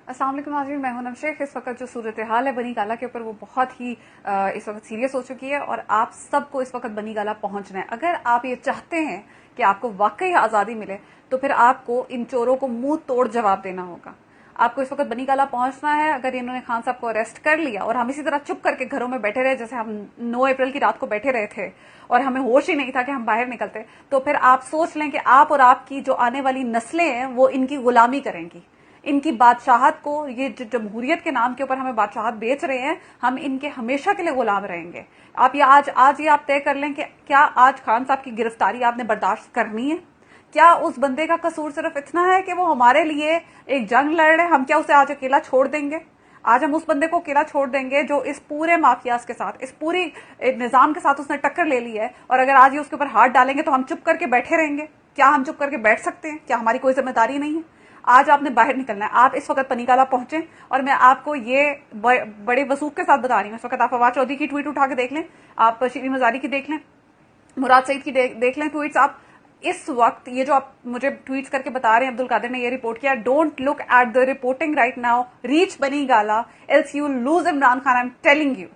अस्सलाम वालेकुम नाज़रीन, मैं हूं नम शेख। इस वक्त जो सूरत हाल है बनी गाला के ऊपर वो बहुत ही इस वक्त सीरियस हो चुकी है और आप सबको इस वक्त बनी गाला पहुंचना है। अगर आप ये चाहते हैं कि आपको वाकई आज़ादी मिले तो फिर आपको इन चोरों को मुंह तोड़ जवाब देना होगा। आपको इस वक्त बनी गाला पहुंचना है। अगर इन्होंने खान साहब को अरेस्ट कर लिया और हम इसी तरह चुप करके घरों में बैठे रहे जैसे हम 9 अप्रैल की रात को बैठे रहे थे और हमें होश ही नहीं था कि हम बाहर निकलते, तो फिर आप सोच लें कि आप और आपकी जो आने वाली नस्लें हैं वो इनकी गुलामी करेंगी। इनकी बादशाहत को, ये जो जमहूरियत के नाम के ऊपर हमें बादशाहत बेच रहे हैं, हम इनके हमेशा के लिए गुलाम रहेंगे। आप ये आज ये आप तय कर लें कि क्या आज खान साहब की गिरफ्तारी आपने बर्दाश्त करनी है? क्या उस बंदे का कसूर सिर्फ इतना है कि वो हमारे लिए एक जंग लड़ रहे हैं? हम क्या उसे आज अकेला छोड़ देंगे? आज हम उस बंदे को अकेला छोड़ देंगे जो इस पूरे माफियाज के साथ, इस पूरी निजाम के साथ उसने टक्कर ले ली है, और अगर आज ये उसके ऊपर हाथ डालेंगे तो हम चुप करके बैठे रहेंगे? क्या हम चुप करके बैठ सकते हैं? क्या हमारी कोई जिम्मेदारी नहीं है? आज आपने बाहर निकलना है। आप इस वक्त बनी गाला पहुंचे और मैं आपको ये बड़े वसूख के साथ बता रही हूँ। इस वक्त आप फवाद चौधरी की ट्वीट उठा के देख लें, आप शीरीन मजारी की देख लें, मुराद सईद की देख लें ट्वीट्स। आप इस वक्त ये जो आप मुझे ट्वीट्स करके बता रहे हैं, अब्दुल कादिर ने ये रिपोर्ट किया, don't look at the reporting right now, reach Bani Gala else you lose Imran Khan, I am telling you.